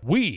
We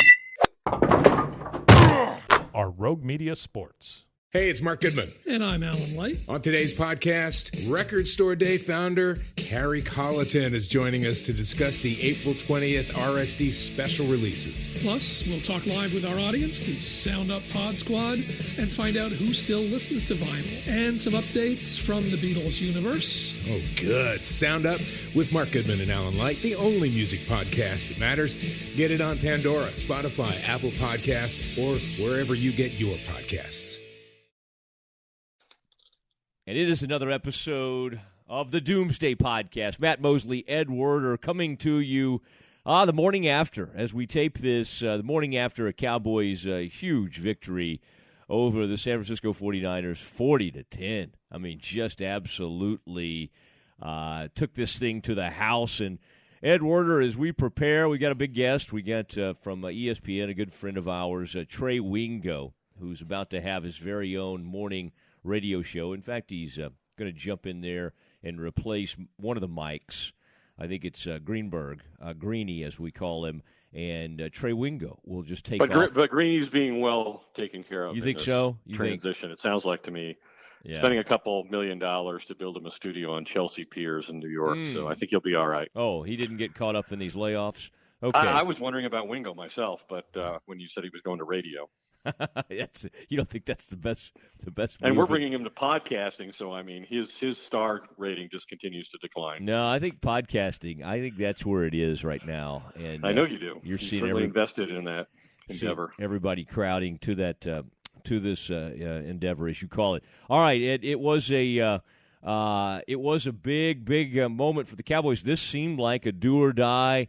are Rogue Media Sports. Hey, it's Mark Goodman. And I'm Alan Light. On today's podcast, Record Store Day founder Carrie Colleton is joining us to discuss the April 20th RSD special releases. Plus, we'll talk live with our audience, the Sound Up Pod Squad, and find out who still listens to vinyl. And some updates from the Beatles universe. Oh, good. Sound Up with Mark Goodman and Alan Light, the only music podcast that matters. Get it on Pandora, Spotify, Apple Podcasts, or wherever you get your podcasts. And it is another episode of the Doomsday podcast. Matt Mosley, Ed Werder coming to you the morning after, as we tape this, the morning after a Cowboys huge victory over the San Francisco 49ers, 40-10. I mean, just absolutely took this thing to the house. And Ed Werder, as we prepare, we got a big guest. We got from ESPN, a good friend of ours, Trey Wingo, who's about to have his very own morning radio show. In fact, he's going to jump in there and replace one of the mics. I think it's Greenberg, Greeny as we call him, and Trey Wingo will just take off. But Greeny's being well taken care of. You think so? Transition. It sounds like to me. Yeah. Spending a couple $1 million to build him a studio on Chelsea Piers in New York, so I think he'll be all right. Oh, he didn't get caught up in these layoffs? Okay. I was wondering about Wingo myself, but when you said he was going to radio. You don't think that's the best and we're bringing him to podcasting, so I mean his star rating just continues to decline. No, I think podcasting, I think that's where it is right now. And I know you do. You're seeing invested in that endeavor. Everybody crowding to that to this endeavor, as you call it. All right, it was a big moment for the Cowboys. This seemed like a do or die.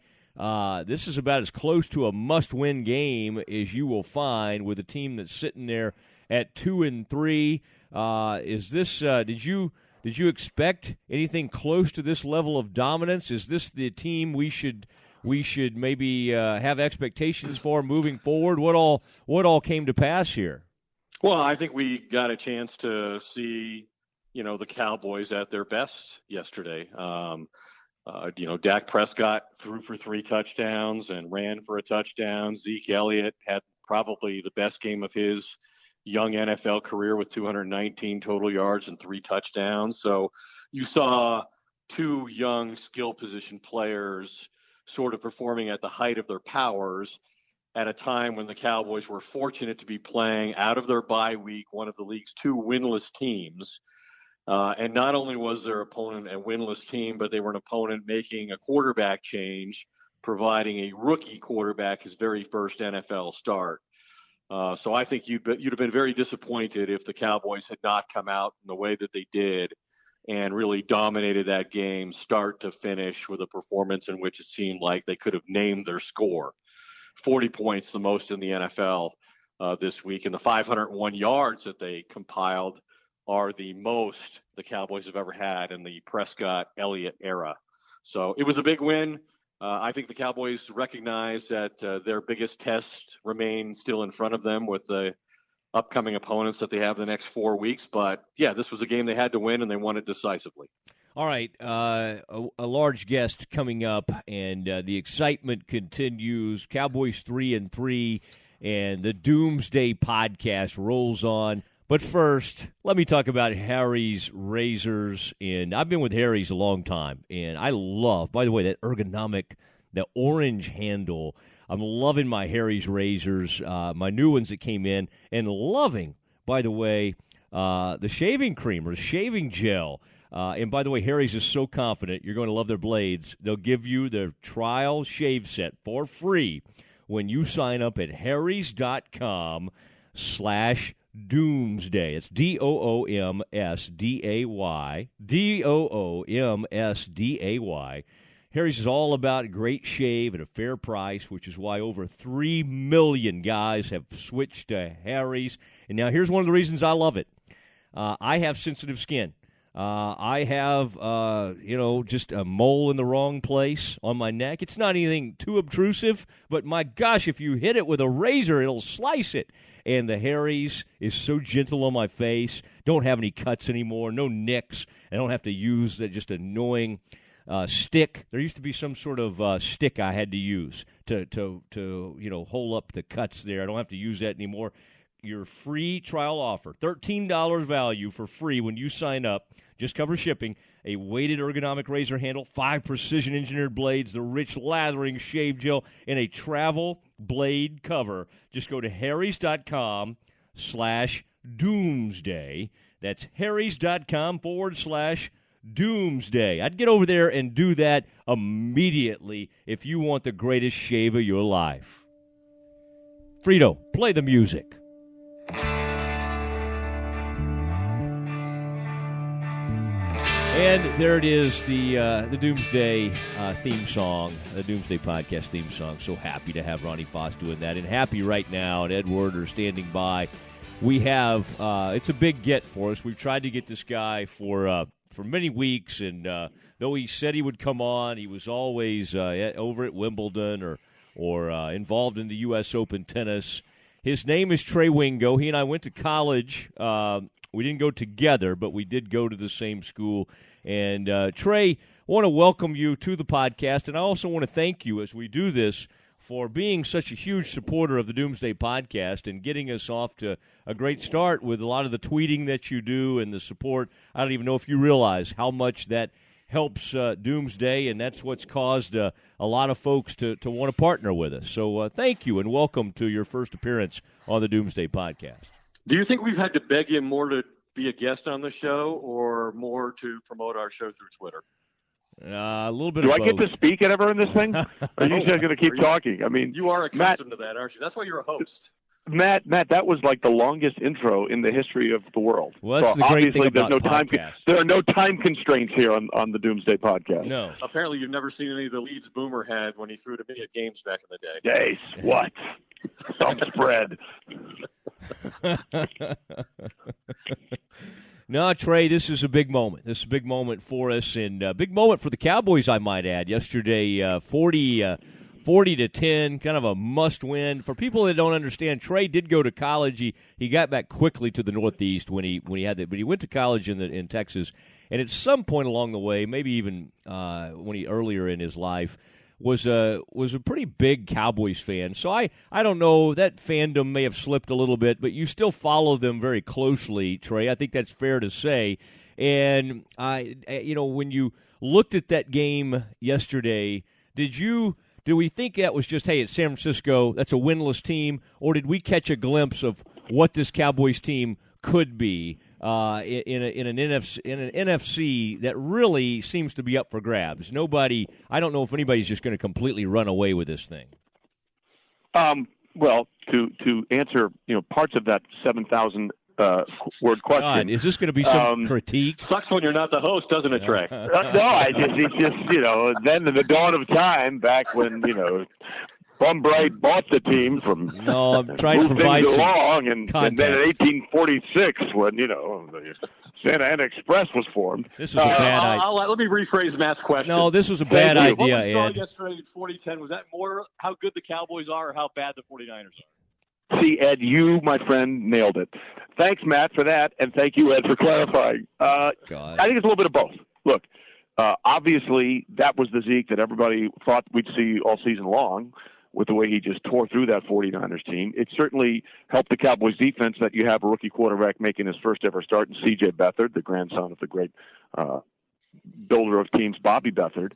This is about as close to a must-win game as you will find with a team that's sitting there at 2-3. Is this? Did you expect anything close to this level of dominance? Is this the team we should maybe have expectations for moving forward? What all came to pass here? Well, I think we got a chance to see, the Cowboys at their best yesterday. Dak Prescott threw for 3 touchdowns and ran for a touchdown. Zeke Elliott had probably the best game of his young NFL career with 219 total yards and 3 touchdowns. So you saw 2 young skill position players sort of performing at the height of their powers at a time when the Cowboys were fortunate to be playing out of their bye week, one of the league's 2 winless teams. And not only was their opponent a winless team, but they were an opponent making a quarterback change, providing a rookie quarterback his very first NFL start. So I think you'd have been very disappointed if the Cowboys had not come out in the way that they did and really dominated that game start to finish with a performance in which it seemed like they could have named their score. 40 points, the most in the NFL this week, and the 501 yards that they compiled are the most the Cowboys have ever had in the Prescott-Elliott era. So it was a big win. I think the Cowboys recognize that their biggest test remains still in front of them with the upcoming opponents that they have the next 4 weeks. But, yeah, this was a game they had to win, and they won it decisively. All right, a large guest coming up, and the excitement continues. Cowboys 3-3, and the Doomsday podcast rolls on. But first, let me talk about Harry's Razors. And I've been with Harry's a long time, and I love, by the way, that ergonomic, the orange handle. I'm loving my Harry's Razors, my new ones that came in, and loving, by the way, the shaving cream or shaving gel. And by the way, Harry's is so confident you're going to love their blades. They'll give you their trial shave set for free when you sign up at harrys.com/Doomsday. It's Doomsday. Doomsday. Harry's is all about great shave at a fair price, which is why over 3 million guys have switched to Harry's. And now here's one of the reasons I love it. I have sensitive skin. I have, just a mole in the wrong place on my neck. It's not anything too obtrusive, but my gosh, if you hit it with a razor, it'll slice it. And the Harry's is so gentle on my face. Don't have any cuts anymore, no nicks. I don't have to use that just annoying stick. There used to be some sort of stick I had to use to hole up the cuts there. I don't have to use that anymore. Your free trial offer, $13 value for free when you sign up. Just cover shipping. A weighted ergonomic razor handle, 5 precision-engineered blades, the rich lathering shave gel, and a travel blade cover. Just go to harrys.com/doomsday. That's harrys.com/doomsday. I'd get over there and do that immediately if you want the greatest shave of your life. Frito, play the music. And there it is, the Doomsday theme song, the Doomsday podcast theme song. So happy to have Ronnie Foss doing that, and happy right now, and Ed Werder standing by. We have it's a big get for us. We've tried to get this guy for many weeks, and though he said he would come on, he was always over at Wimbledon or involved in the U.S. Open tennis. His name is Trey Wingo. He and I went to college. We didn't go together, but we did go to the same school. And Trey, I want to welcome you to the podcast, and I also want to thank you as we do this for being such a huge supporter of the Doomsday podcast and getting us off to a great start with a lot of the tweeting that you do and the support. I don't even know if you realize how much that helps Doomsday, and that's what's caused a lot of folks to want to partner with us. So thank you, and welcome to your first appearance on the Doomsday podcast. Do you think we've had to beg him more to be a guest on the show or more to promote our show through Twitter? A little bit Do of I both. get to speak ever in this thing? Or are you just going to keep talking? I mean, you are accustomed to that, aren't you? That's why you're a host. Matt, that was like the longest intro in the history of the world. Well, that's the great thing about podcasts. There are no time constraints here on the Doomsday podcast. No. Apparently, you've never seen any of the leads Boomer had when he threw to me at games back in the day. Yes, what? Some spread. No, Trey, this is a big moment. This is a big moment for us, and a big moment for the Cowboys, I might add. Yesterday, 40-10, kind of a must-win. For people that don't understand, Trey did go to college. He got back quickly to the Northeast when he had that, but he went to college in Texas, and at some point along the way, maybe even earlier in his life, was a pretty big Cowboys fan. So I don't know, that fandom may have slipped a little bit, but you still follow them very closely, Trey. I think that's fair to say. And when you looked at that game yesterday, did we think that was just, hey, it's San Francisco, that's a winless team, or did we catch a glimpse of what this Cowboys team could be in an NFC that really seems to be up for grabs? I don't know if anybody's just going to completely run away with this thing. Well, to answer parts of that 7,000 word question. God, is this going to be some critique? Sucks when you're not the host, doesn't it, Trey? No, it's just then in the dawn of time, back when Bumbright bought the team from. No, I'm trying to provide some along, and then in context. 1846, when the Santa Ana Express was formed. This was a bad idea. Let me rephrase Matt's question. No, this was a bad idea, What we saw Ed. yesterday in 40-10, was that more how good the Cowboys are or how bad the 49ers are? See, Ed, you, my friend, nailed it. Thanks, Matt, for that, and thank you, Ed, for clarifying. I think it's a little bit of both. Look, obviously, that was the Zeke that everybody thought we'd see all season long with the way he just tore through that 49ers team. It certainly helped the Cowboys defense that you have a rookie quarterback making his first ever start in C.J. Beathard, the grandson of the great builder of teams, Bobby Beathard.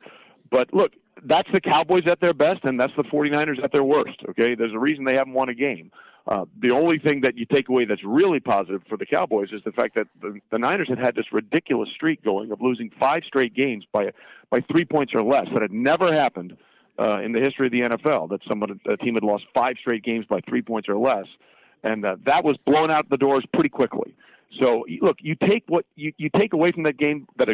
But look, that's the Cowboys at their best, and that's the 49ers at their worst, okay? There's a reason they haven't won a game. The only thing that you take away that's really positive for the Cowboys is the fact that the Niners had this ridiculous streak going of losing 5 straight games by 3 points or less. That had never happened in the history of the NFL, that a team had lost 5 straight games by 3 points or less, and that was blown out the doors pretty quickly. So, look, you take away from that game that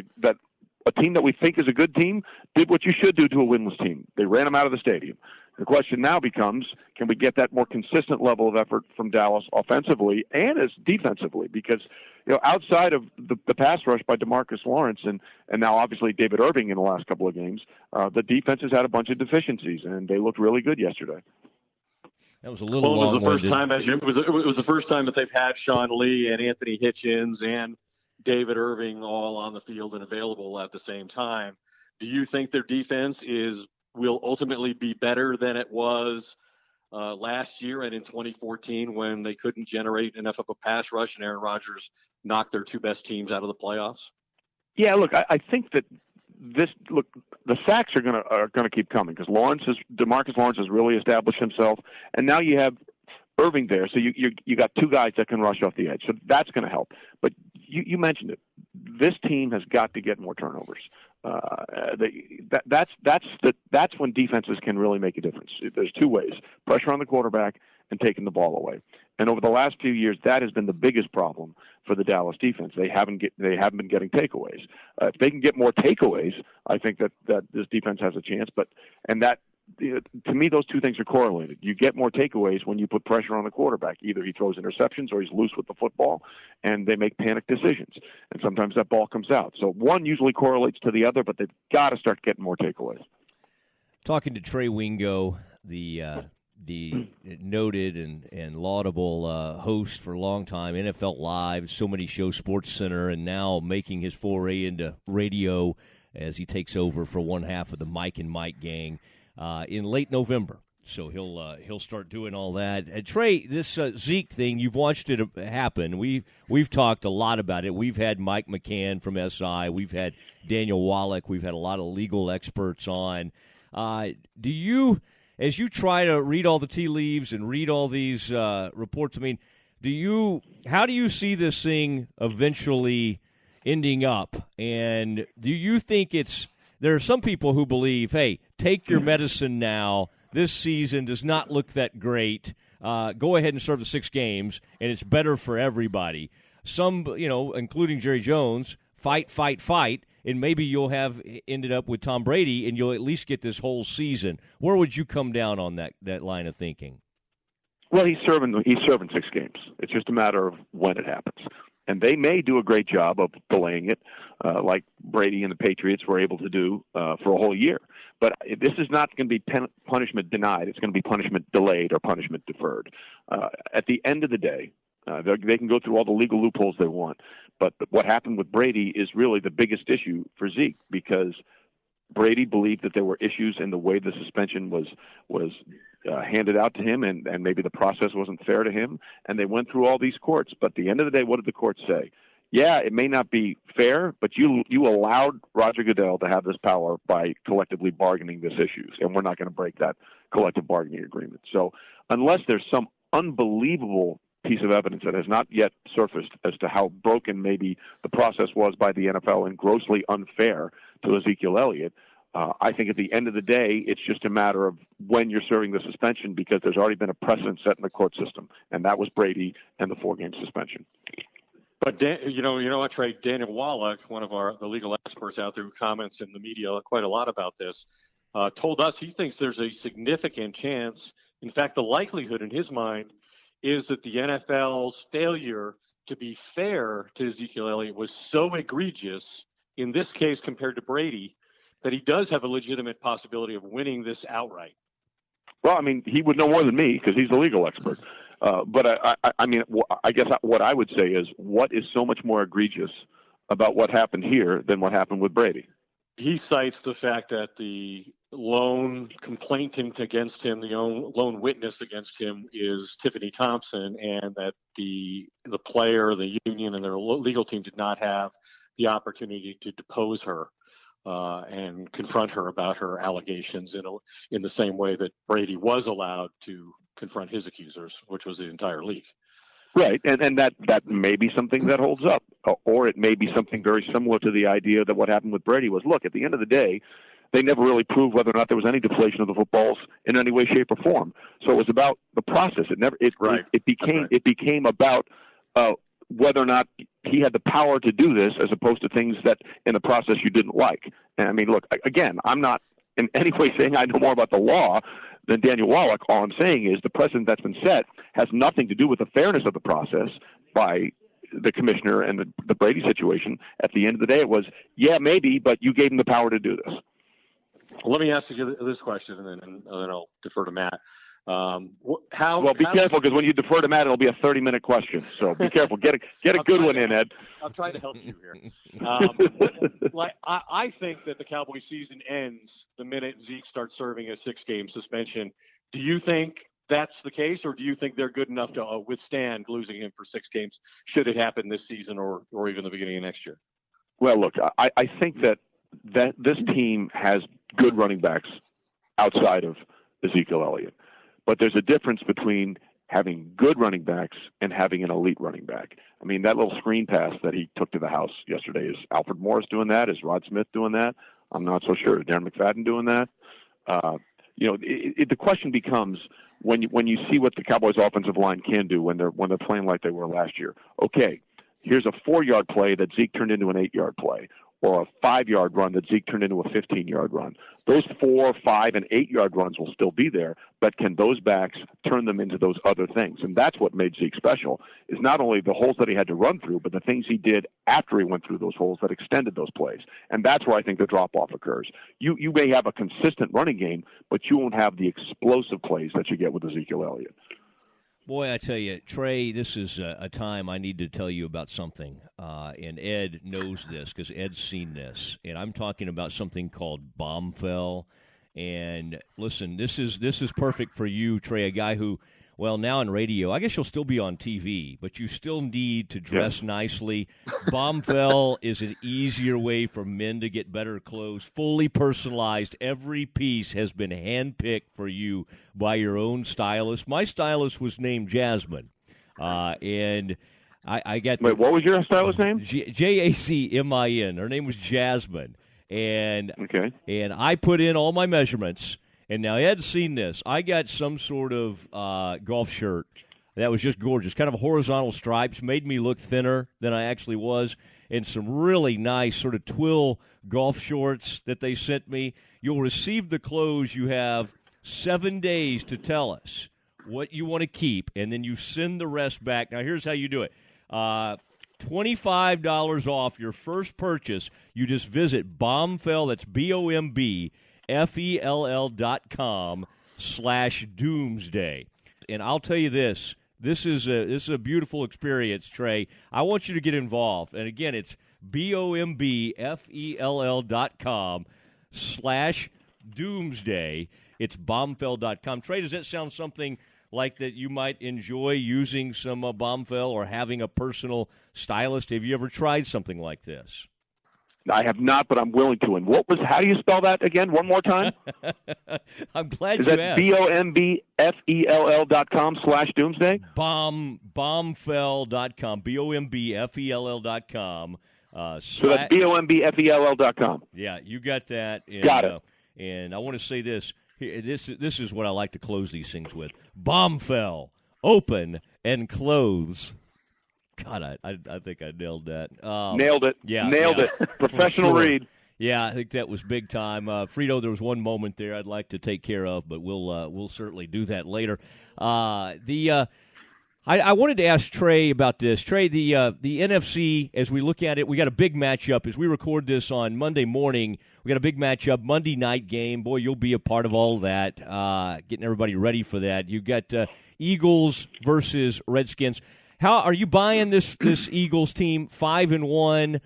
a team that we think is a good team did what you should do to a winless team. They ran them out of the stadium. The question now becomes, can we get that more consistent level of effort from Dallas offensively and as defensively? Because outside of the pass rush by DeMarcus Lawrence and now obviously David Irving in the last couple of games, the defense has had a bunch of deficiencies, and they looked really good yesterday. That was a little long-winded. It was the first time that they've had Sean Lee and Anthony Hitchens and David Irving all on the field and available at the same time. Do you think their defense will ultimately be better than it was last year and in 2014 when they couldn't generate enough of a pass rush and Aaron Rodgers knocked their two best teams out of the playoffs? Yeah, look, I think that the sacks are gonna keep coming because DeMarcus Lawrence has really established himself, and now you have Irving there, so you got two guys that can rush off the edge, so that's going to help. But you mentioned it. This team has got to get more turnovers. That's when defenses can really make a difference. There's two ways: pressure on the quarterback and taking the ball away. And over the last few years, that has been the biggest problem for the Dallas defense. They haven't been getting takeaways. If they can get more takeaways, I think that this defense has a chance. To me, those two things are correlated. You get more takeaways when you put pressure on the quarterback. Either he throws interceptions or he's loose with the football, and they make panic decisions. And sometimes that ball comes out. So one usually correlates to the other, but they've got to start getting more takeaways. Talking to Trey Wingo, the noted and laudable host for a long time, NFL Live, so many shows, SportsCenter, and now making his foray into radio as he takes over for one half of the Mike and Mike gang. In late November, so he'll start doing all that. Trey, this Zeke thing, you've watched it happen. We've talked a lot about it. We've had Mike McCann from SI. We've had Daniel Wallach. We've had a lot of legal experts on. Do you, as you try to read all the tea leaves and read all these reports, I mean, how do you see this thing eventually ending up? And do you think there are some people who believe, hey, take your medicine now. This season does not look that great. Go ahead and serve the 6 games, and it's better for everybody. Some, including Jerry Jones, fight, and maybe you'll have ended up with Tom Brady, and you'll at least get this whole season. Where would you come down on that line of thinking? Well, he's serving 6 games. It's just a matter of when it happens. And they may do a great job of delaying it, like Brady and the Patriots were able to do for a whole year. But this is not going to be punishment denied. It's going to be punishment delayed or punishment deferred. At the end of the day, they can go through all the legal loopholes they want. But what happened with Brady is really the biggest issue for Zeke because Brady believed that there were issues in the way the suspension was handed out to him, and maybe the process wasn't fair to him, and they went through all these courts. But at the end of the day, what did the court say? Yeah, it may not be fair, but you allowed Roger Goodell to have this power by collectively bargaining these issues, and we're not going to break that collective bargaining agreement. So unless there's some unbelievable piece of evidence that has not yet surfaced as to how broken maybe the process was by the NFL and grossly unfair to Ezekiel Elliott, I think at the end of the day, it's just a matter of when you're serving the suspension because there's already been a precedent set in the court system, and that was Brady and the 4-game suspension. But you know what, Trey? Daniel Wallach, one of the legal experts out there who comments in the media quite a lot about this, told us he thinks there's a significant chance. In fact, the likelihood in his mind is that the NFL's failure to be fair to Ezekiel Elliott was so egregious in this case compared to Brady that he does have a legitimate possibility of winning this outright. Well, I mean, he would know more than me because he's a legal expert. But I guess what I would say is, what is so much more egregious about what happened here than what happened with Brady? He cites the fact that the lone complainant against him, the lone witness against him, is Tiffany Thompson, and that the player, the union, and their legal team did not have the opportunity to depose her and confront her about her allegations in the same way that Brady was allowed to confront his accusers, which was the entire league. Right, and that may be something that holds up, or it may be something very similar to the idea that what happened with Brady was, look, at the end of the day, they never really proved whether or not there was any deflation of the footballs in any way, shape, or form. So it was about the process. It became about whether or not he had the power to do this, as opposed to things that in the process you didn't like. And I mean, look, again, I'm not in any way saying I know more about the law than Daniel Wallach. All I'm saying is the precedent that's been set has nothing to do with the fairness of the process by the commissioner and the Brady situation. At the end of the day, it was, yeah, maybe, but you gave him the power to do this. Let me ask you this question, and then I'll defer to Matt. Well, be careful, because when you defer to Matt, it'll be a 30-minute question. So be careful. Get a good one in, Ed. I'm trying to help you here. I think that the Cowboys season ends the minute Zeke starts serving a 6-game suspension. Do you think that's the case, or do you think they're good enough to withstand losing him for 6 games should it happen this season or even the beginning of next year? Well, look, I think that this team has good running backs outside of Ezekiel Elliott. But there's a difference between having good running backs and having an elite running back. I mean, that little screen pass that he took to the house yesterday, is Alfred Morris doing that? Is Rod Smith doing that? I'm not so sure. Is Darren McFadden doing that? The question becomes, when you see what the Cowboys' offensive line can do when they're playing like they were last year. Okay, here's a 4-yard play that Zeke turned into an 8-yard play, or a 5-yard run that Zeke turned into a 15-yard run. Those 4, 5, and 8-yard runs will still be there, but can those backs turn them into those other things? And that's what made Zeke special, is not only the holes that he had to run through, but the things he did after he went through those holes that extended those plays. And that's where I think the drop-off occurs. You may have a consistent running game, but you won't have the explosive plays that you get with Ezekiel Elliott. Boy, I tell you, Trey, this is a time I need to tell you about something, and Ed knows this because Ed's seen this, and I'm talking about something called Bombfell. And listen, this is perfect for you, Trey, a guy who, well, now on radio, I guess you'll still be on TV, but you still need to dress nicely. Bombfell is an easier way for men to get better clothes, fully personalized. Every piece has been handpicked for you by your own stylist. My stylist was named Jasmine, and I got. Wait, what was your stylist name? Jacmin. Her name was Jasmine, and I put in all my measurements. And now Ed's seen this. I got some sort of golf shirt that was just gorgeous, kind of horizontal stripes, made me look thinner than I actually was, and some really nice sort of twill golf shorts that they sent me. You'll receive the clothes. You have 7 days to tell us what you want to keep, and then you send the rest back. Now, here's how you do it. $25 off your first purchase. You just visit Bombfell, that's BOMBFELL.com/Doomsday. And I'll tell you this is a beautiful experience, Trey. I want you to get involved. And again, it's BOMBFELL.com/Doomsday. It's bombfell.com. Trey, does that sound something like that you might enjoy using some Bombfell or having a personal stylist? Have you ever tried something like this? I have not, but I'm willing to. And how do you spell that again? One more time? I'm glad you asked. Is that BOMBFELL.com/Doomsday? Bombfell.com. BOMBFELL.com. So that's BOMBFELL.com. Yeah, you got that. And, got it. And I want to say this. This is what I like to close these things with. Bombfell. Open and close. God, I think I nailed that. Nailed it. Yeah, nailed it. Professional read. Yeah, I think that was big time. Frito, there was one moment there I'd like to take care of, but we'll certainly do that later. I wanted to ask Trey about this. Trey, the NFC, as we look at it, we got a big matchup. As we record this on Monday morning, we got a big matchup, Monday night game. Boy, you'll be a part of all that, getting everybody ready for that. You got Eagles versus Redskins. How are you buying this Eagles team 5-1?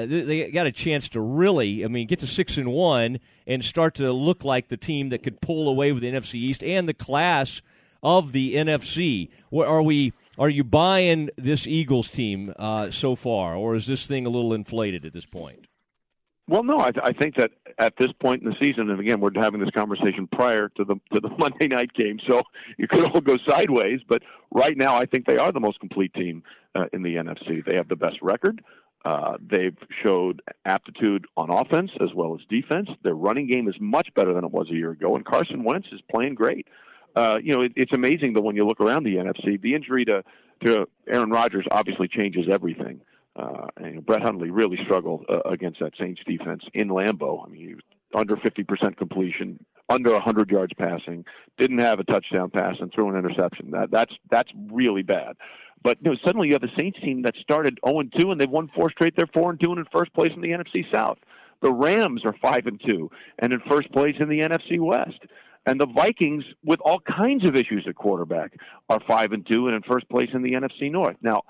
They got a chance to really, get to 6-1 and start to look like the team that could pull away with the NFC East and the class of the NFC. Are you buying this Eagles team so far, or is this thing a little inflated at this point? Well, no, I think that at this point in the season, and again, we're having this conversation prior to the Monday night game, so it could all go sideways. But right now, I think they are the most complete team in the NFC. They have the best record. They've showed aptitude on offense as well as defense. Their running game is much better than it was a year ago, and Carson Wentz is playing great. It's amazing that when you look around the NFC, the injury to Aaron Rodgers obviously changes everything. And Brett Hundley really struggled against that Saints defense in Lambeau. He was under 50% completion, under 100 yards passing, didn't have a touchdown pass, and threw an interception. That's really bad. But suddenly you have a Saints team that started 0-2, and they've won 4 straight. They're 4-2 and in first place in the NFC South. The Rams are 5-2 and in first place in the NFC West. And the Vikings, with all kinds of issues at quarterback, are 5-2 and in first place in the NFC North. Now,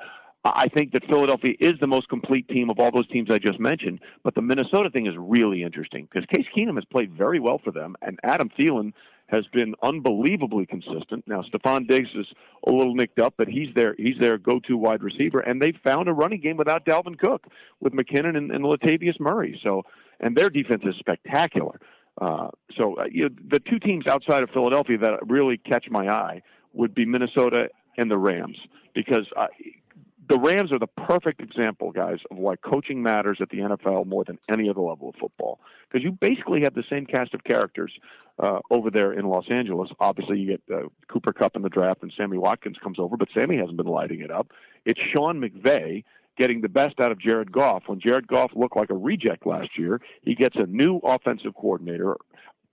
I think that Philadelphia is the most complete team of all those teams I just mentioned, but the Minnesota thing is really interesting because Case Keenum has played very well for them, and Adam Thielen has been unbelievably consistent. Now, Stephon Diggs is a little nicked up, but he's their go-to wide receiver, and they've found a running game without Dalvin Cook with McKinnon and Latavius Murray. So, and their defense is spectacular. The two teams outside of Philadelphia that really catch my eye would be Minnesota and the Rams, because the Rams are the perfect example, guys, of why coaching matters at the NFL more than any other level of football. Because you basically have the same cast of characters over there in Los Angeles. Obviously, you get Cooper Kupp in the draft, and Sammy Watkins comes over, but Sammy hasn't been lighting it up. It's Sean McVay getting the best out of Jared Goff. When Jared Goff looked like a reject last year, he gets a new offensive coordinator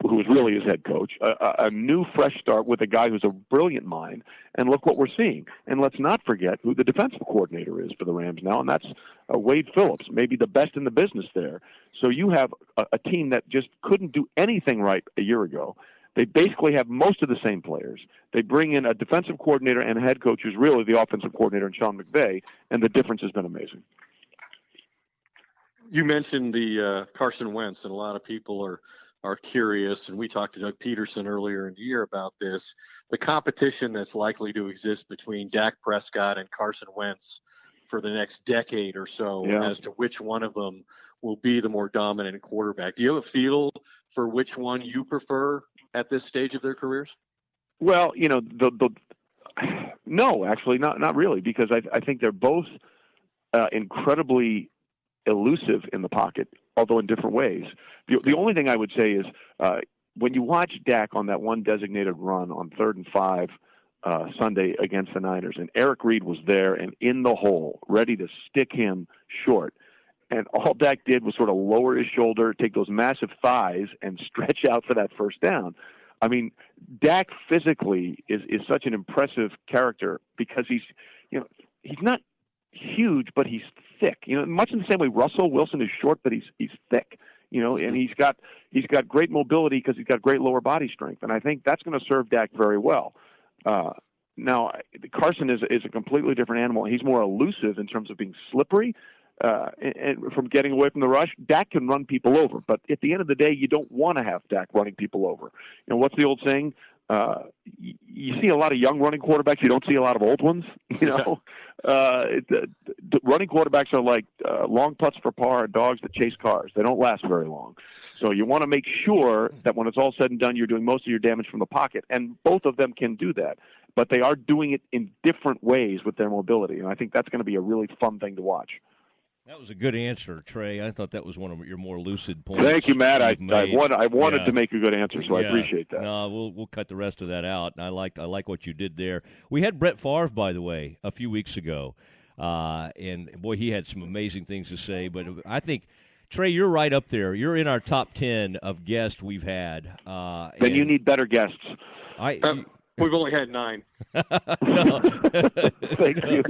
who was really his head coach, a new fresh start with a guy who's a brilliant mind, and look what we're seeing. And let's not forget who the defensive coordinator is for the Rams now, and that's Wade Phillips, maybe the best in the business there. So you have a team that just couldn't do anything right a year ago. They basically have most of the same players. They bring in a defensive coordinator and a head coach who's really the offensive coordinator in Sean McVay, and the difference has been amazing. You mentioned the Carson Wentz, and a lot of people are curious, and we talked to Doug Peterson earlier in the year about this, the competition that's likely to exist between Dak Prescott and Carson Wentz for the next decade or so as to which one of them will be the more dominant quarterback. Do you have a feel for which one you prefer at this stage of their careers? Well, no, actually, not really, because I think they're both incredibly elusive in the pocket, although in different ways. The only thing I would say is when you watch Dak on that one designated run on 3rd and 5 Sunday against the Niners, and Eric Reed was there and in the hole, ready to stick him short, and all Dak did was sort of lower his shoulder, take those massive thighs, and stretch out for that first down. I mean, Dak physically is such an impressive character because he's not huge, but he's thick. Much in the same way Russell Wilson is short, but he's thick. And he's got great mobility because he's got great lower body strength, and I think that's going to serve Dak very well. Now, Carson is a completely different animal. He's more elusive in terms of being slippery and from getting away from the rush. Dak can run people over, but at the end of the day, you don't want to have Dak running people over. What's the old saying? You see a lot of young running quarterbacks. You don't see a lot of old ones. The running quarterbacks are like long putts for par and dogs that chase cars. They don't last very long. So you want to make sure that when it's all said and done, you're doing most of your damage from the pocket. And both of them can do that. But they are doing it in different ways with their mobility. And I think that's going to be a really fun thing to watch. That was a good answer, Trey. I thought that was one of your more lucid points. Thank you, Matt. I wanted to make a good answer, so I appreciate that. No, we'll cut the rest of that out. I like what you did there. We had Brett Favre, by the way, a few weeks ago, and boy, he had some amazing things to say. But I think, Trey, you're right up there. You're in our top 10 of guests we've had. Then you need better guests. We've only had 9. Thank you,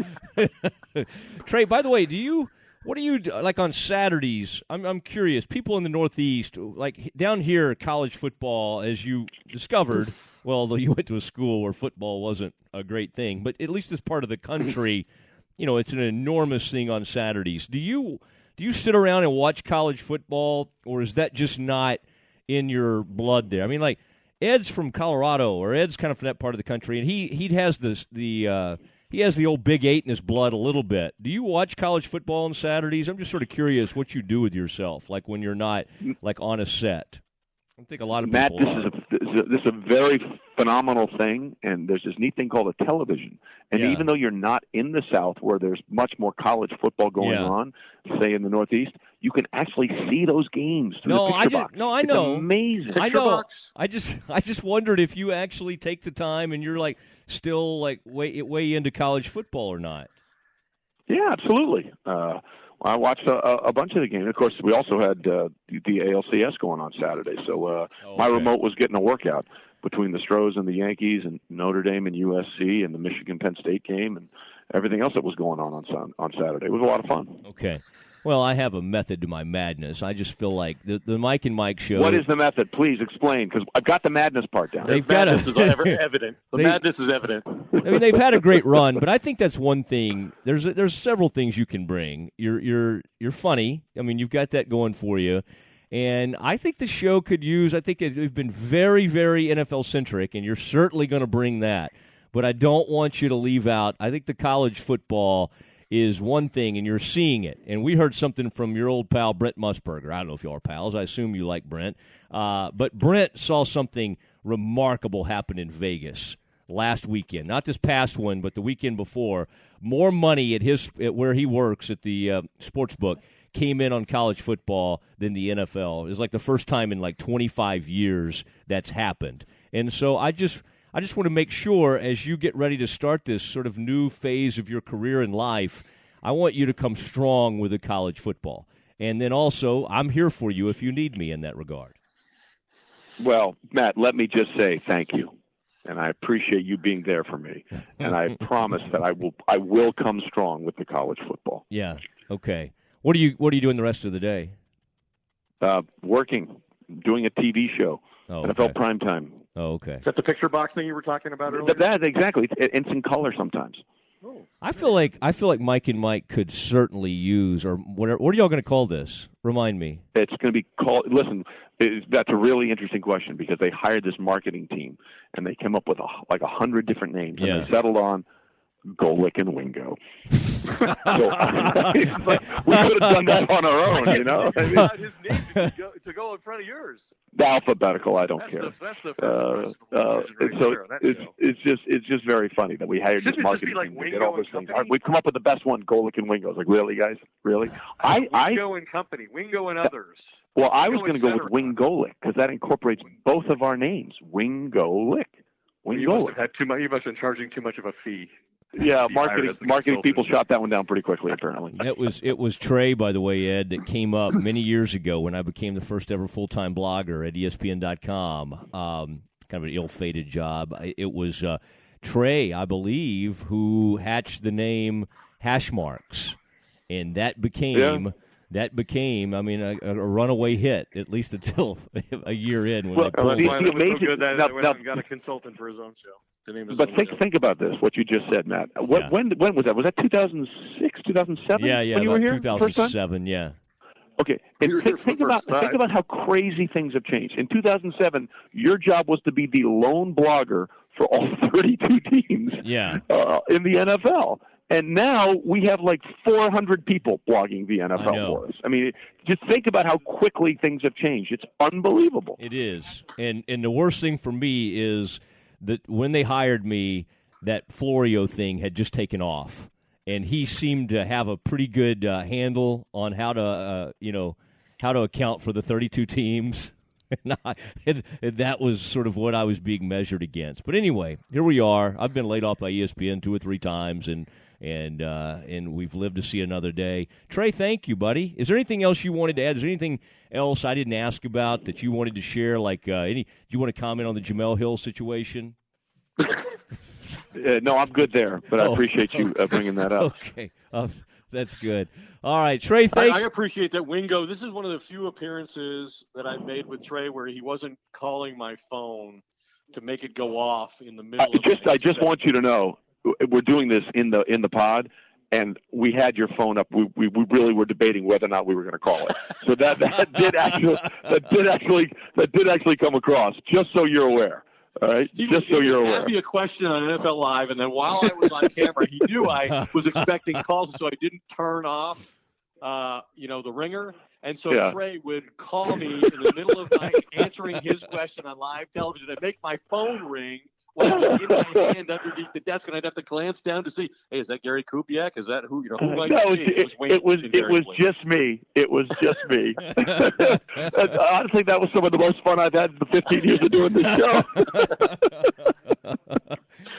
Trey. By the way, what do you like on Saturdays? I'm curious. People in the Northeast, like down here, college football, as you discovered, well, although you went to a school where football wasn't a great thing, but at least as part of the country, it's an enormous thing on Saturdays. Do you sit around and watch college football, or is that just not in your blood there? I mean, like Ed's from Colorado, or Ed's kind of from that part of the country, and he has he has the old Big 8 in his blood a little bit. Do you watch college football on Saturdays? I'm just sort of curious what you do with yourself, like when you're not like on a set. I think a lot of people. Matt, this is a very phenomenal thing, and there's this neat thing called a television. And even though you're not in the South, where there's much more college football going on, say in the Northeast, you can actually see those games through the picture box. No, I know. It's amazing. I know. I just wondered if you actually take the time and you're like still like way into college football or not. Yeah, absolutely. I watched a bunch of the games. Of course, we also had the ALCS going on Saturday, so my remote was getting a workout between the Stros and the Yankees and Notre Dame and USC and the Michigan-Penn State game and everything else that was going on Saturday. It was a lot of fun. Okay. Well, I have a method to my madness. I just feel like the Mike and Mike show. What is the method? Please explain, because I've got the madness part down. They've got madness is evident. The madness is evident. I mean, they've had a great run, but I think that's one thing. There's several things you can bring. You're funny. I mean, you've got that going for you. And I think the show could use, I think it's been very, very NFL-centric, and you're certainly going to bring that. But I don't want you to leave out, I think the college football is one thing, and you're seeing it. And we heard something from your old pal, Brent Musburger. I don't know if y'all are pals. I assume you like Brent. But Brent saw something remarkable happen in Vegas last weekend. Not this past one, but the weekend before. More money at where he works at the sports book came in on college football than the NFL. It was like the first time in like 25 years that's happened. And so I just want to make sure as you get ready to start this sort of new phase of your career in life, I want you to come strong with the college football. And then also, I'm here for you if you need me in that regard. Well, Matt, let me just say thank you. And I appreciate you being there for me. And I promise that I will come strong with the college football. Yeah. Okay. What are you doing the rest of the day? Working, doing a TV show, NFL Primetime. Oh, okay. Is that the picture box thing you were talking about earlier? That exactly. It's in color sometimes. Oh. I feel like Mike and Mike could certainly use, or whatever. What are y'all going to call this? Remind me. It's going to be called. Listen, that's a really interesting question because they hired this marketing team and they came up with 100 different names and they settled on Golick and Wingo. So, we could have done that on our own, you know. I mean, his name to go in front of yours. Alphabetical, I don't care. That's the first it's just very funny that we hired this marketing team. Like Did all those things. We've come up with the best one, Golick and Wingo. I was like, really, guys? Really? Wingo and Company, Wingo and others. Well, I was going to go with Wingolick because that incorporates both of our names, Wingolick. You must have had too much. You must have been charging too much of a fee. Yeah, marketing people shot that one down pretty quickly, apparently. It was Trey, by the way, Ed, that came up many years ago when I became the first ever full-time blogger at ESPN.com. Kind of an ill-fated job. It was Trey, I believe, who hatched the name Hashmarks, and that became I mean, a runaway hit, at least until a year in when they pulled it. That's so good that I went out and got a consultant for his own show. But think about this, what you just said, Matt. When was that? Was that 2006, 2007? Yeah, when you were here 2007, yeah. Okay, and think about how crazy things have changed. In 2007, your job was to be the lone blogger for all 32 teams in the NFL. And now we have like 400 people blogging the NFL for us. I mean, just think about how quickly things have changed. It's unbelievable. It is. And the worst thing for me is that when they hired me, that Florio thing had just taken off, and he seemed to have a pretty good handle on how to account for the 32 teams, and that was sort of what I was being measured against. But anyway, here we are. I've been laid off by ESPN 2 or 3 times, and we've lived to see another day. Trey, thank you, buddy. Is there anything else you wanted to add? Is there anything else I didn't ask about that you wanted to share? Like, do you want to comment on the Jamel Hill situation? No, I'm good there, but I appreciate you bringing that up. Okay, that's good. All right, Trey, I appreciate that, Wingo. This is one of the few appearances that I've made with Trey where he wasn't calling my phone to make it go off in the middle. I just want you to know, we're doing this in the pod, and we had your phone up. We really were debating whether or not we were going to call it. So that did actually come across. Just so you're aware. All right, just so you're aware. He asked me a question on NFL Live, and then while I was on camera, he knew I was expecting calls, so I didn't turn off, the ringer. And so Trey would call me in the middle of the night answering his question on live television and make my phone ring while I was in my hand underneath the desk, and I'd have to glance down to see, hey, is that Gary Kubiak? Is that who? Who might it was just me. It was just me. Honestly, that was some of the most fun I've had in the 15 years of doing this show.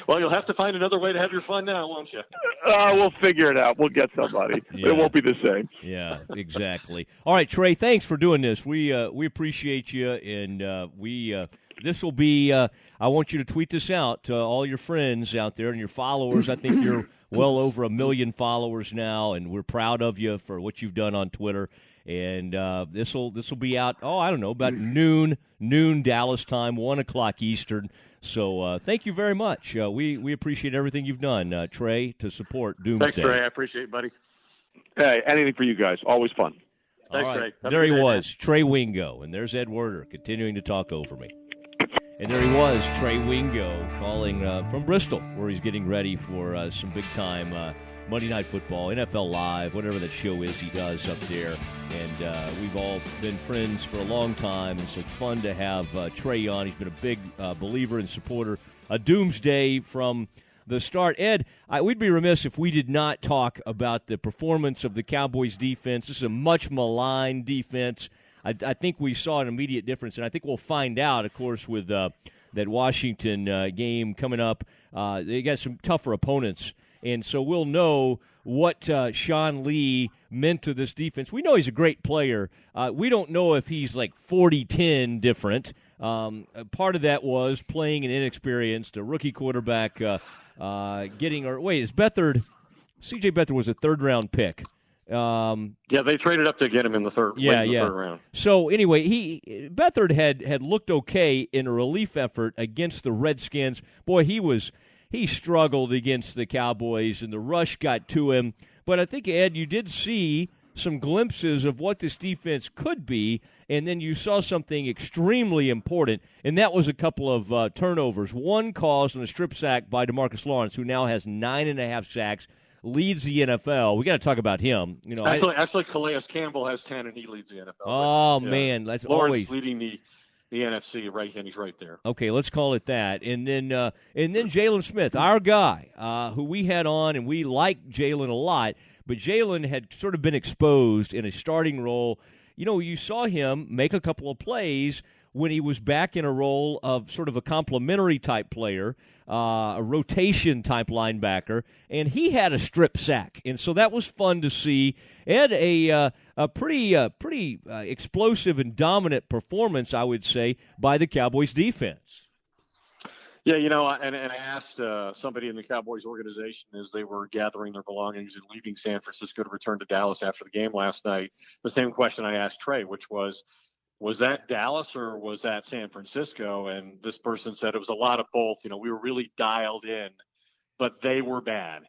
Well, you'll have to find another way to have your fun now, won't you? We'll figure it out. We'll get somebody. It won't be the same. Yeah, exactly. All right, Trey, thanks for doing this. We appreciate you, and we this will be I want you to tweet this out to all your friends out there and your followers. I think you're well over 1 million followers now, and we're proud of you for what you've done on Twitter. And this will be out, I don't know, about noon Dallas time, 1 o'clock Eastern. So thank you very much. We appreciate everything you've done, Trey, to support Doomsday. Thanks, Trey. I appreciate it, buddy. Hey, anything for you guys. Always fun. Thanks, right. Trey. There he was, Trey Wingo. And there's Ed Werder continuing to talk over me. And there he was, Trey Wingo, calling from Bristol, where he's getting ready for some big-time Monday Night Football, NFL Live, whatever that show is he does up there. And we've all been friends for a long time, and so fun to have Trey on. He's been a big believer and supporter of Doomsday from the start. Ed, we'd be remiss if we did not talk about the performance of the Cowboys' defense. This is a much maligned defense. I think we saw an immediate difference, and I think we'll find out, of course, with that Washington game coming up. They got some tougher opponents, and so we'll know what Sean Lee meant to this defense. We know he's a great player. We don't know if he's like 40-10 different. Part of that was playing an inexperienced, a rookie quarterback is Beathard? C.J. Beathard was a third-round pick. They traded up to get him in the third round. So anyway, Beathard had looked okay in a relief effort against the Redskins. Boy, he struggled against the Cowboys, and the rush got to him. But I think, Ed, you did see some glimpses of what this defense could be, and then you saw something extremely important, and that was a couple of turnovers. One caused on a strip sack by DeMarcus Lawrence, who now has 9.5 sacks, leads the NFL. We got to talk about him. Actually, Calais Campbell has 10, and he leads the NFL. Oh, man. That's Lawrence always leading the NFC, right, and he's right there. Okay, let's call it that. And then Jalen Smith, our guy, who we had on, and we like Jalen a lot, but Jalen had sort of been exposed in a starting role. You saw him make a couple of plays when he was back in a role of sort of a complementary type player, a rotation type linebacker, and he had a strip sack, and so that was fun to see. Ed, a pretty explosive and dominant performance, I would say, by the Cowboys defense. Yeah, and I asked somebody in the Cowboys organization as they were gathering their belongings and leaving San Francisco to return to Dallas after the game last night, the same question I asked Trey, which was that Dallas or was that San Francisco? And this person said it was a lot of both. We were really dialed in, but they were bad.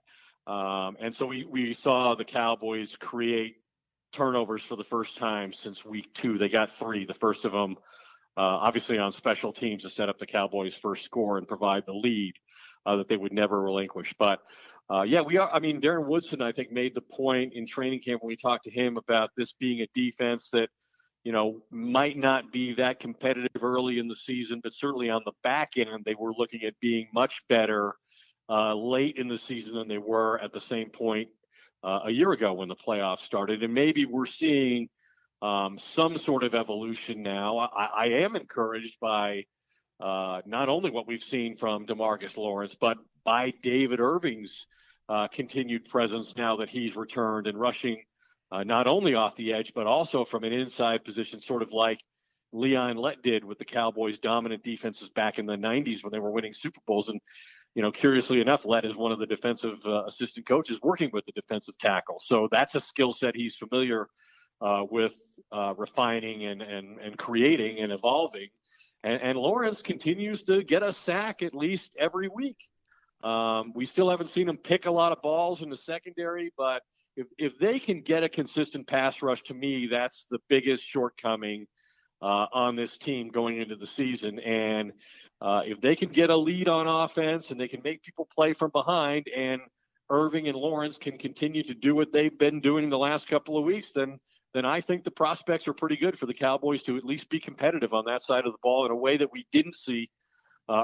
And so we saw the Cowboys create turnovers for the first time since week 2. They got 3, the first of them obviously on special teams to set up the Cowboys' first score and provide the lead that they would never relinquish. But, we are. I mean, Darren Woodson, I think, made the point in training camp when we talked to him about this being a defense that, might not be that competitive early in the season, but certainly on the back end, they were looking at being much better late in the season than they were at the same point a year ago when the playoffs started. And maybe we're seeing some sort of evolution now. I am encouraged by not only what we've seen from DeMarcus Lawrence, but by David Irving's continued presence now that he's returned and rushing not only off the edge, but also from an inside position, sort of like Leon Lett did with the Cowboys' dominant defenses back in the 90s when they were winning Super Bowls. And, curiously enough, Lett is one of the defensive assistant coaches working with the defensive tackle. So that's a skill set he's familiar with refining and creating and evolving. And Lawrence continues to get a sack at least every week. We still haven't seen him pick a lot of balls in the secondary, but if they can get a consistent pass rush, to me, that's the biggest shortcoming on this team going into the season. And if they can get a lead on offense and they can make people play from behind, and Irving and Lawrence can continue to do what they've been doing the last couple of weeks, then I think the prospects are pretty good for the Cowboys to at least be competitive on that side of the ball in a way that we didn't see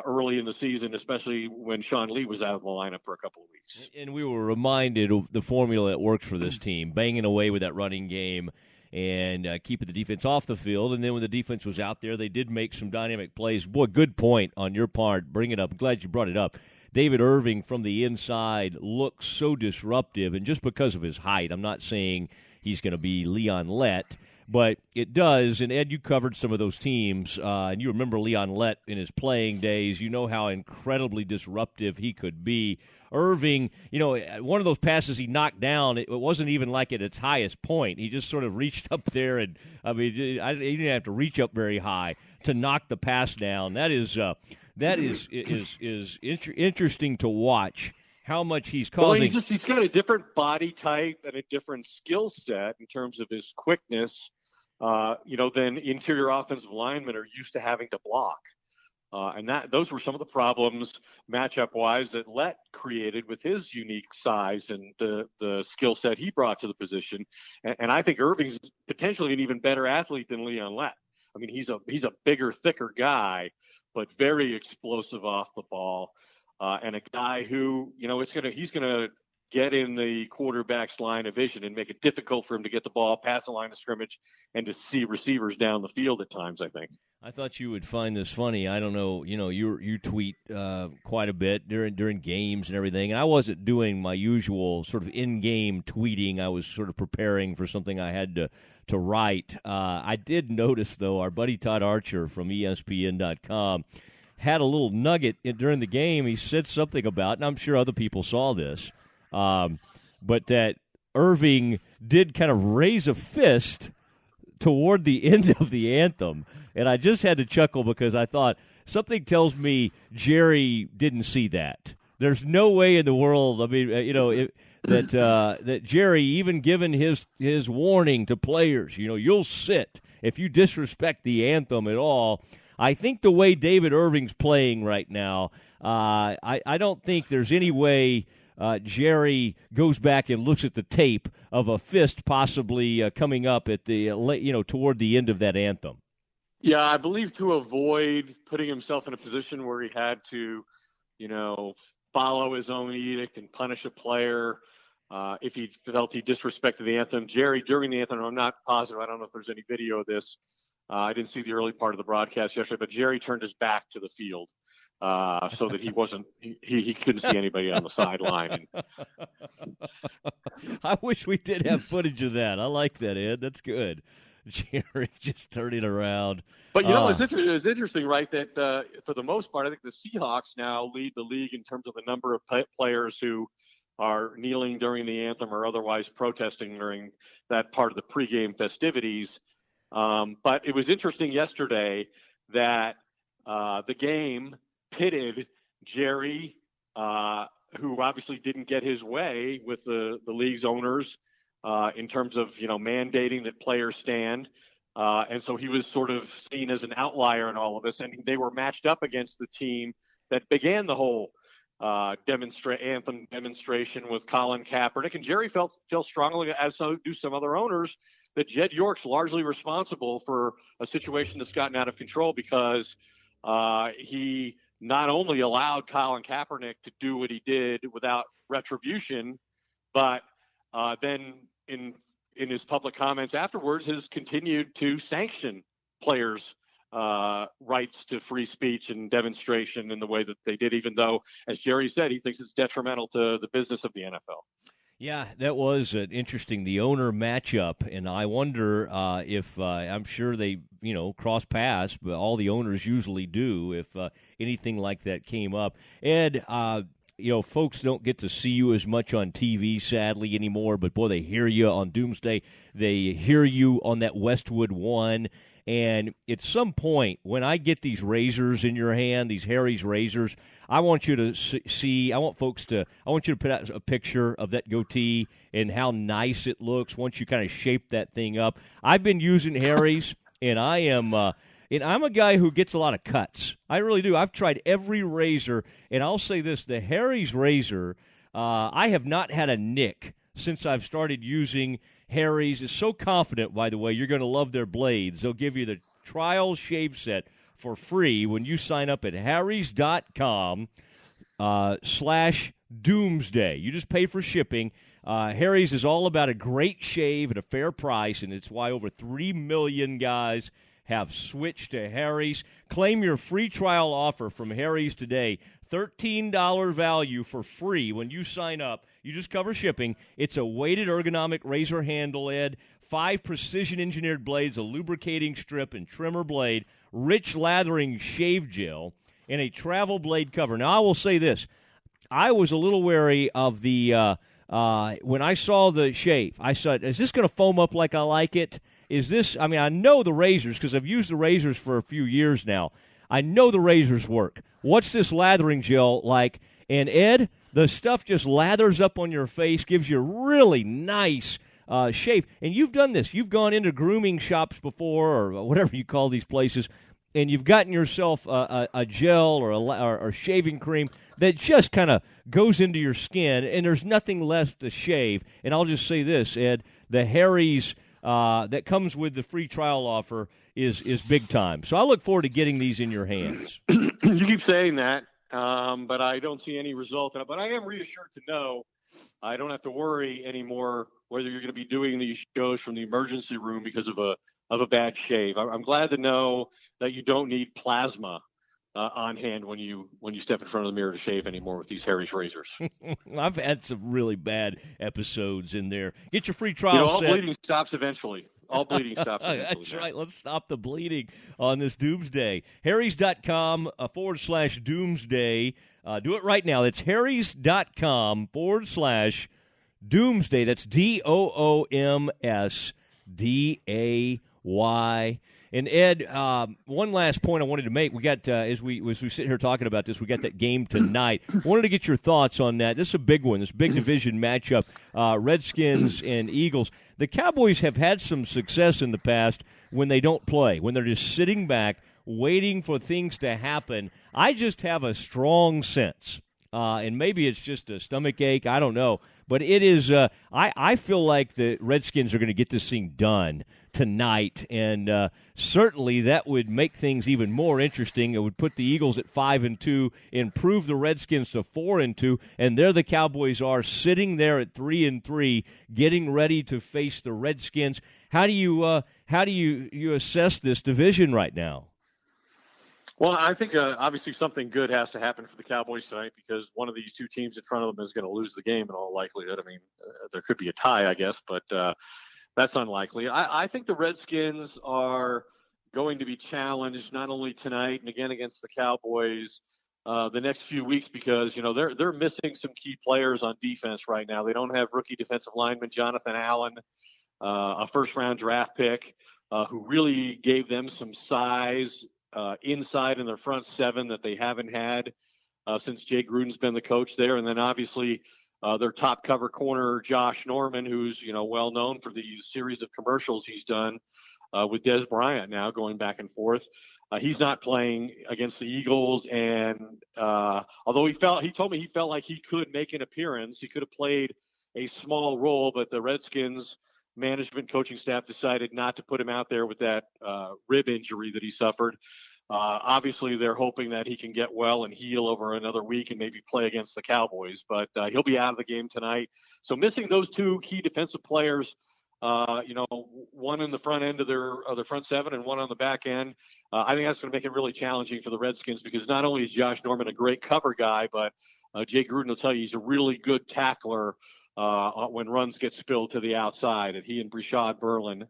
early in the season, especially when Sean Lee was out of the lineup for a couple of weeks. And we were reminded of the formula that works for this team, banging away with that running game and keeping the defense off the field. And then when the defense was out there, they did make some dynamic plays. Boy, good point on your part. Bring it up. I'm glad you brought it up. David Irving from the inside looks so disruptive, and just because of his height, I'm not saying he's going to be Leon Lett, But it does, and Ed, you covered some of those teams, and you remember Leon Lett in his playing days. You know how incredibly disruptive he could be. Irving, one of those passes he knocked down, it wasn't even like at its highest point. He just sort of reached up there, and he didn't have to reach up very high to knock the pass down. That is interesting to watch. How much he's causing. Well, he's got a different body type and a different skill set in terms of his quickness, than interior offensive linemen are used to having to block. And those were some of the problems matchup-wise that Lett created with his unique size and the skill set he brought to the position. And I think Irving's potentially an even better athlete than Leon Lett. I mean, he's a bigger, thicker guy, but very explosive off the ball. And a guy who, he's going to get in the quarterback's line of vision and make it difficult for him to get the ball past the line of scrimmage and to see receivers down the field at times, I think. I thought you would find this funny. I don't know, you tweet quite a bit during games and everything, and I wasn't doing my usual sort of in-game tweeting. I was sort of preparing for something I had to write. I did notice, though, our buddy Todd Archer from ESPN.com had a little nugget during the game. He said something about, and I'm sure other people saw this, but that Irving did kind of raise a fist toward the end of the anthem. And I just had to chuckle because I thought, something tells me Jerry didn't see that. There's no way in the world, I mean, that Jerry, even given his warning to players, you'll sit if you disrespect the anthem at all. I think the way David Irving's playing right now, I don't think there's any way Jerry goes back and looks at the tape of a fist possibly coming up at the toward the end of that anthem. Yeah, I believe to avoid putting himself in a position where he had to, follow his own edict and punish a player if he felt he disrespected the anthem. Jerry, during the anthem, I'm not positive, I don't know if there's any video of this. I didn't see the early part of the broadcast yesterday, but Jerry turned his back to the field so that he couldn't see anybody on the sideline. I wish we did have footage of that. I like that, Ed. That's good. Jerry just turning around. But, it's interesting, right, that for the most part, I think the Seahawks now lead the league in terms of the number of players who are kneeling during the anthem or otherwise protesting during that part of the pregame festivities. But it was interesting yesterday that the game pitted Jerry, who obviously didn't get his way with the league's owners in terms of, mandating that players stand. And so he was sort of seen as an outlier in all of this. And they were matched up against the team that began the whole anthem demonstration with Colin Kaepernick. And Jerry felt strongly, as so do some other owners, that Jed York's largely responsible for a situation that's gotten out of control because he not only allowed Colin Kaepernick to do what he did without retribution, but then in his public comments afterwards has continued to sanction players' rights to free speech and demonstration in the way that they did, even though, as Jerry said, he thinks it's detrimental to the business of the NFL. Yeah, that was interesting, the owner matchup, and I wonder if I'm sure they, cross paths, but all the owners usually do if anything like that came up. Ed, folks don't get to see you as much on TV, sadly, anymore, but, boy, they hear you on Doomsday. They hear you on that Westwood One. And at some point, when I get these razors in your hand, these Harry's razors, I want you to see, I want you to put out a picture of that goatee and how nice it looks once you kind of shape that thing up. I've been using Harry's, and I'm a guy who gets a lot of cuts. I really do. I've tried every razor, and I'll say this, the Harry's razor, I have not had a nick since I've started using Harry's. Is so confident, by the way, you're going to love their blades. They'll give you the trial shave set for free when you sign up at harrys.com/doomsday. You just pay for shipping. Harry's is all about a great shave at a fair price, and it's why over 3 million guys have switched to Harry's. Claim your free trial offer from Harry's today $13 value for free when you sign up. You just cover shipping. It's a weighted ergonomic razor handle, Ed, 5 precision-engineered blades, a lubricating strip and trimmer blade, rich lathering shave gel, and a travel blade cover. Now, I will say this. I was a little wary of the when I saw the shave. I said, is this going to foam up like I like it? Is this – I mean, I know the razors because I've used the razors for a few years now. I know the razors work. What's this lathering gel like? And, Ed, the stuff just lathers up on your face, gives you a really nice shave. And you've done this. You've gone into grooming shops before or whatever you call these places, and you've gotten yourself a gel or shaving cream that just kind of goes into your skin, and there's nothing left to shave. And I'll just say this, Ed, the Harry's that comes with the free trial offer is big time. So I look forward to getting these in your hands. You keep saying that, but I don't see any result. But I am reassured to know I don't have to worry anymore whether you're going to be doing these shows from the emergency room because of a bad shave. I'm glad to know that you don't need plasma on hand when you step in front of the mirror to shave anymore with these Harry's razors. I've had some really bad episodes in there. Get your free trial all set. bleeding stops eventually. All bleeding stops eventually. That's right. Let's stop the bleeding on this Doomsday. Harrys.com /Doomsday. Do it right now. That's Harrys.com /Doomsday. That's DOOMSDAY. And Ed, one last point I wanted to make. We got as we sit here talking about this, we got that game tonight. Wanted to get your thoughts on that. This is a big one. This big division matchup, Redskins and Eagles. The Cowboys have had some success in the past when they don't play, when they're just sitting back waiting for things to happen. I just have a strong sense, and maybe it's just a stomach ache. I don't know. But it is I feel like the Redskins are going to get this thing done tonight, and certainly that would make things even more interesting. It would put the Eagles at 5-2, improve the Redskins to 4-2, and there the Cowboys are sitting there at 3-3, getting ready to face the Redskins. How do you assess this division right now? Well, I think obviously something good has to happen for the Cowboys tonight because one of these two teams in front of them is going to lose the game in all likelihood. I mean, there could be a tie, I guess, but that's unlikely. I think the Redskins are going to be challenged not only tonight and again against the Cowboys the next few weeks because, they're missing some key players on defense right now. They don't have rookie defensive lineman Jonathan Allen, a first-round draft pick who really gave them some size inside in their front seven that they haven't had since Jay Gruden's been the coach there. And then obviously their top cover corner, Josh Norman, who's, well known for the series of commercials he's done with Des Bryant now going back and forth. He's not playing against the Eagles. And although he told me he felt like he could make an appearance, he could have played a small role, but the Redskins management coaching staff decided not to put him out there with that rib injury that he suffered. Obviously, they're hoping that he can get well and heal over another week and maybe play against the Cowboys, but he'll be out of the game tonight. So missing those two key defensive players, one in the front end of their front seven and one on the back end, I think that's going to make it really challenging for the Redskins because not only is Josh Norman a great cover guy, but Jay Gruden will tell you he's a really good tackler when runs get spilled to the outside, and he and Breland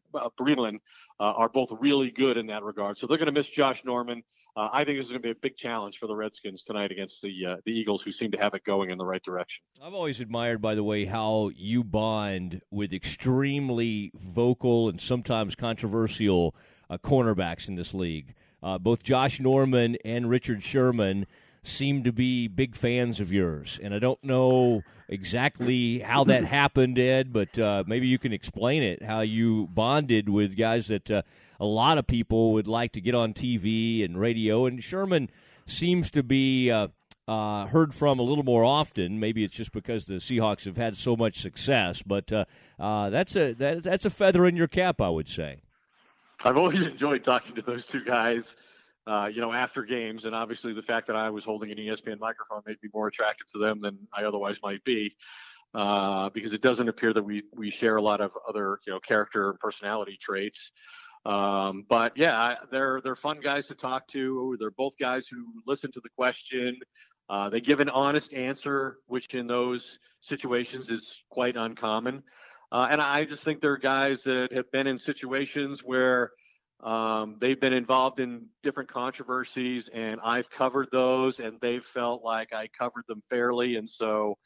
are both really good in that regard. So they're going to miss Josh Norman. I think this is going to be a big challenge for the Redskins tonight against the Eagles, who seem to have it going in the right direction. I've always admired, by the way, how you bond with extremely vocal and sometimes controversial cornerbacks in this league. Both Josh Norman and Richard Sherman seem to be big fans of yours, and I don't know exactly how that happened, Ed, but maybe you can explain it, how you bonded with guys that a lot of people would like to get on TV and radio, and Sherman seems to be heard from a little more often. Maybe it's just because the Seahawks have had so much success, but that's a feather in your cap, I would say. I've always enjoyed talking to those two guys. After games, and obviously the fact that I was holding an ESPN microphone made me more attractive to them than I otherwise might be, because it doesn't appear that we share a lot of other, character and personality traits. But yeah, they're fun guys to talk to. They're both guys who listen to the question. They give an honest answer, which in those situations is quite uncommon. And I just think they're guys that have been in situations where they've been involved in different controversies, and I've covered those, and they've felt like I covered them fairly. And so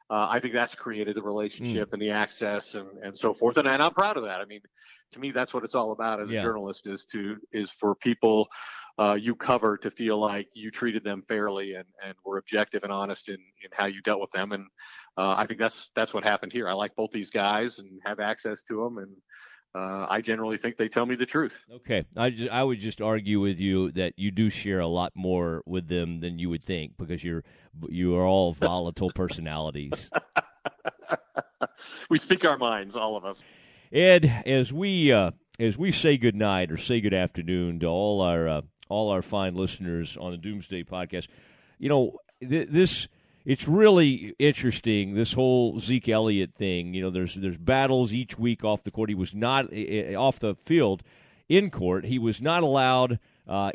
I think that's created the relationship and the access and so forth. And I'm proud of that. I mean, to me, that's what it's all about as a journalist is for people you cover to feel like you treated them fairly and were objective and honest in how you dealt with them. And I think that's what happened here. I like both these guys and have access to them, and I generally think they tell me the truth. Okay. I would just argue with you that you do share a lot more with them than you would think, because you are all volatile personalities. We speak our minds, all of us. Ed, as we say good night or say good afternoon to all our fine listeners on the Doomsday podcast, it's really interesting, this whole Zeke Elliott thing. There's battles each week off the court. He was not off the field, in court. He was not allowed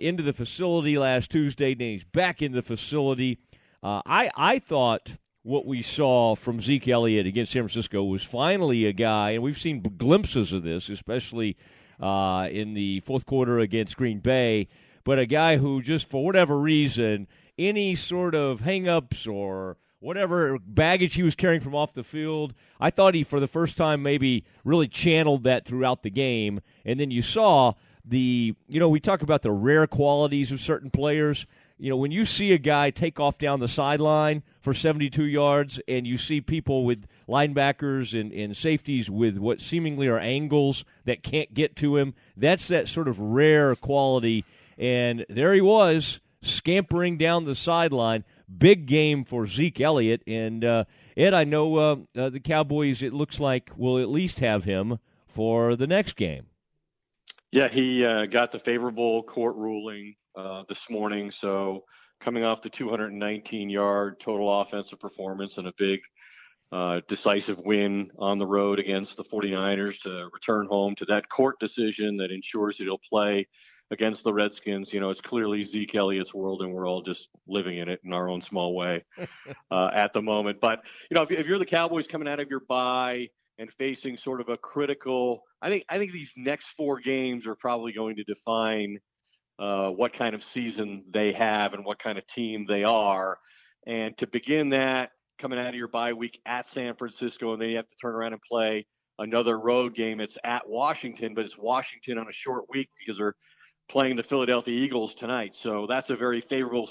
into the facility last Tuesday. Then he's back in the facility. I thought what we saw from Zeke Elliott against San Francisco was finally a guy, and we've seen glimpses of this, especially in the fourth quarter against Green Bay, but a guy who just for whatever reason, any sort of hang-ups or whatever baggage he was carrying from off the field, I thought he, for the first time, maybe really channeled that throughout the game. And then you saw we talk about the rare qualities of certain players. When you see a guy take off down the sideline for 72 yards and you see people with linebackers and safeties with what seemingly are angles that can't get to him, that's that sort of rare quality. And there he was, scampering down the sideline. Big game for Zeke Elliott. And, Ed, I know the Cowboys, it looks like, will at least have him for the next game. Yeah, he got the favorable court ruling this morning. So coming off the 219-yard total offensive performance and a big decisive win on the road against the 49ers to return home to that court decision that ensures that he'll play against the Redskins. It's clearly Zeke Elliott's world, and we're all just living in it in our own small way at the moment. But, if you're the Cowboys coming out of your bye and facing sort of a critical, I think these next four games are probably going to define what kind of season they have and what kind of team they are. And to begin that, coming out of your bye week at San Francisco, and then you have to turn around and play another road game. It's at Washington, but it's Washington on a short week because they're playing the Philadelphia Eagles tonight. So that's a very favorable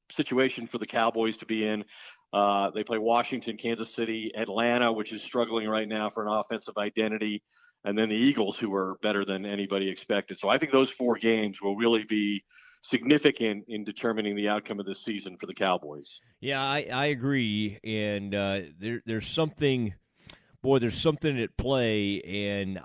situation for the Cowboys to be in. They play Washington, Kansas City, Atlanta, which is struggling right now for an offensive identity, and then the Eagles, who are better than anybody expected. So I think those four games will really be significant in determining the outcome of this season for the Cowboys. Yeah, I agree. And there's something at play. And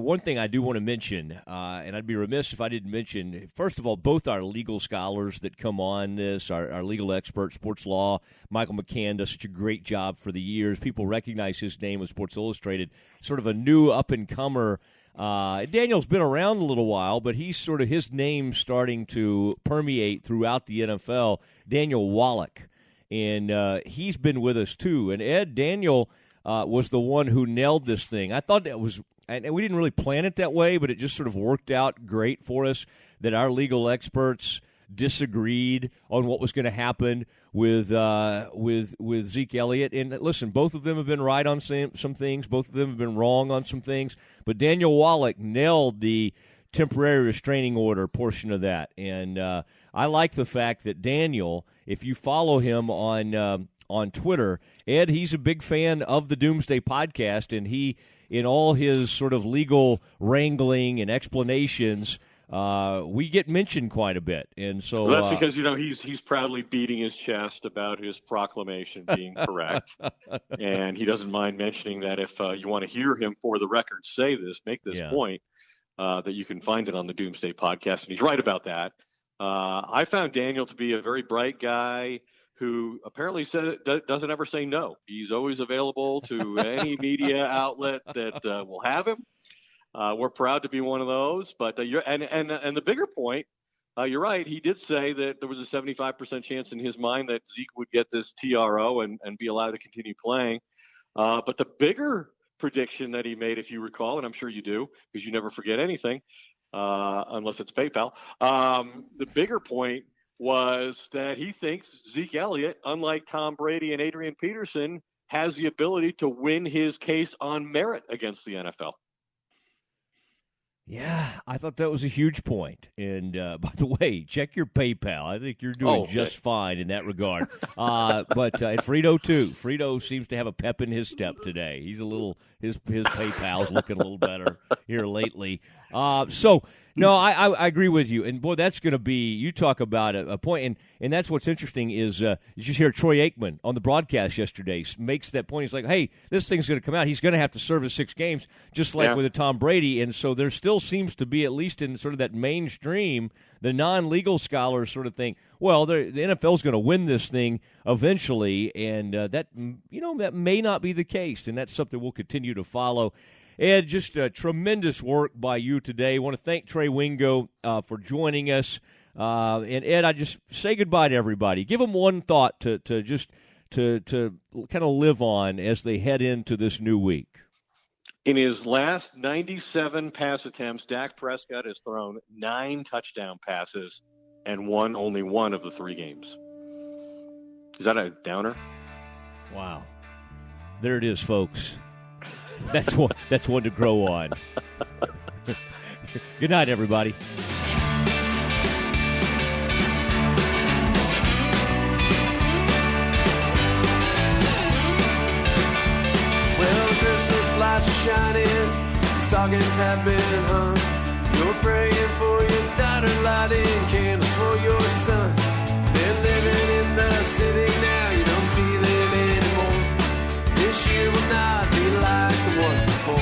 one thing I do want to mention, and I'd be remiss if I didn't mention, first of all, both our legal scholars that come on this, our legal expert, sports law, Michael McCann does such a great job for the years. People recognize his name with Sports Illustrated, sort of a new up-and-comer. Daniel's been around a little while, but he's sort of his name starting to permeate throughout the NFL, Daniel Wallach. And he's been with us too. And Ed, Daniel was the one who nailed this thing. I thought that was, and we didn't really plan it that way, but it just sort of worked out great for us that our legal experts disagreed on what was going to happen with Zeke Elliott. And listen, both of them have been right on some things. Both of them have been wrong on some things. But Daniel Wallach nailed the temporary restraining order portion of that. And I like the fact that Daniel, if you follow him on Twitter, Ed, he's a big fan of the Doomsday podcast, and he, in all his sort of legal wrangling and explanations, we get mentioned quite a bit. And so well, that's because he's proudly beating his chest about his proclamation being correct, and he doesn't mind mentioning that if you want to hear him for the record make this point, that you can find it on the Doomsday podcast, and he's right about that. I found Daniel to be a very bright guy who apparently doesn't ever say no. He's always available to any media outlet that will have him. We're proud to be one of those. But and the bigger point you're right. He did say that there was a 75% chance in his mind that Zeke would get this TRO and be allowed to continue playing. But the bigger prediction that he made, if you recall, and I'm sure you do because you never forget anything, unless it's PayPal, the bigger point was that he thinks Zeke Elliott, unlike Tom Brady and Adrian Peterson, has the ability to win his case on merit against the NFL. Yeah, I thought that was a huge point. And by the way, check your PayPal. I think you're doing just fine in that regard. And Frito too. Frito seems to have a pep in his step today. He's his PayPal's looking a little better here lately. No, I agree with you. And boy, that's going to be, you talk about a point, and that's what's interesting is you just hear Troy Aikman on the broadcast yesterday makes that point. He's like, hey, this thing's going to come out. He's going to have to serve his 6 games, just like with a Tom Brady. And so there still seems to be, at least in sort of that mainstream, the non-legal scholars sort of think, well, the NFL's going to win this thing eventually, and that may not be the case, and that's something we'll continue to follow. Ed, just tremendous work by you today. I want to thank Trey Wingo for joining us. And Ed, I just say goodbye to everybody. Give them one thought to kind of live on as they head into this new week. In his last 97 pass attempts, Dak Prescott has thrown 9 touchdown passes and won only 1 of the 3 games. Is that a downer? Wow. There it is, folks. That's one to grow on. Good night, everybody. Well, Christmas lights are shining, stockings have been hung. You're praying for your daughter, lighting candles for your son. They're living in the city now, you don't see them anymore. This year will not be like the ones before.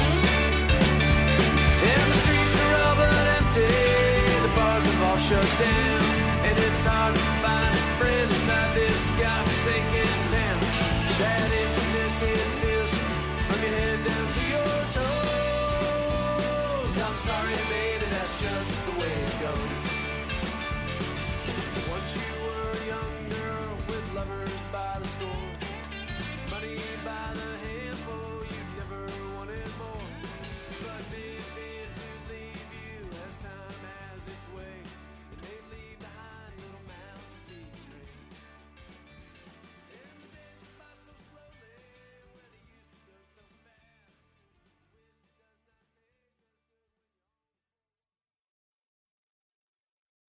And the streets are all but empty, the bars have all shut down, and it's hard to find a friend inside this godforsaken town. That emptiness, it feels from your head down to your toes. I'm sorry, baby, that's just the way it goes. Once you were a young girl with lovers by the score, money by the handful, you never wanted more. But they tend to leave you as time has its way, and they leave behind little mouths to feed and raise. And the days go by so slowly when it used to go so fast. Whiskey does not taste as good when you're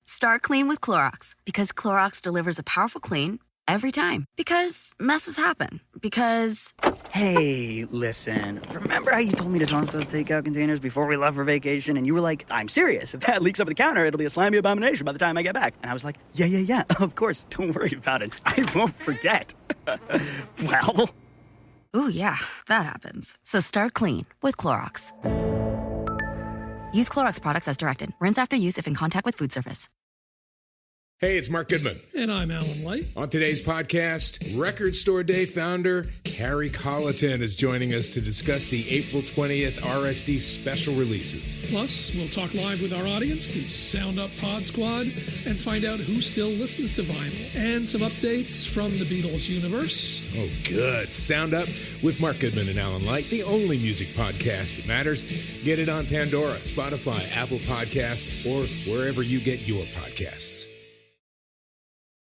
Start clean with Clorox, because Clorox delivers a powerful clean every time. Because messes happen. Because... Hey, listen. Remember how you told me to toss those takeout containers before we left for vacation? And you were like, I'm serious. If that leaks over the counter, it'll be a slimy abomination by the time I get back. And I was like, yeah, of course. Don't worry about it. I won't forget. Well... Ooh, yeah, that happens. So start clean with Clorox. Use Clorox products as directed. Rinse after use if in contact with food surface. Hey, it's Mark Goodman. And I'm Alan Light. On today's podcast, Record Store Day founder Carrie Colleton is joining us to discuss the April 20th RSD special releases. Plus, we'll talk live with our audience, the Sound Up Pod Squad, and find out who still listens to vinyl. And some updates from the Beatles universe. Oh, good. Sound Up with Mark Goodman and Alan Light, the only music podcast that matters. Get it on Pandora, Spotify, Apple Podcasts, or wherever you get your podcasts.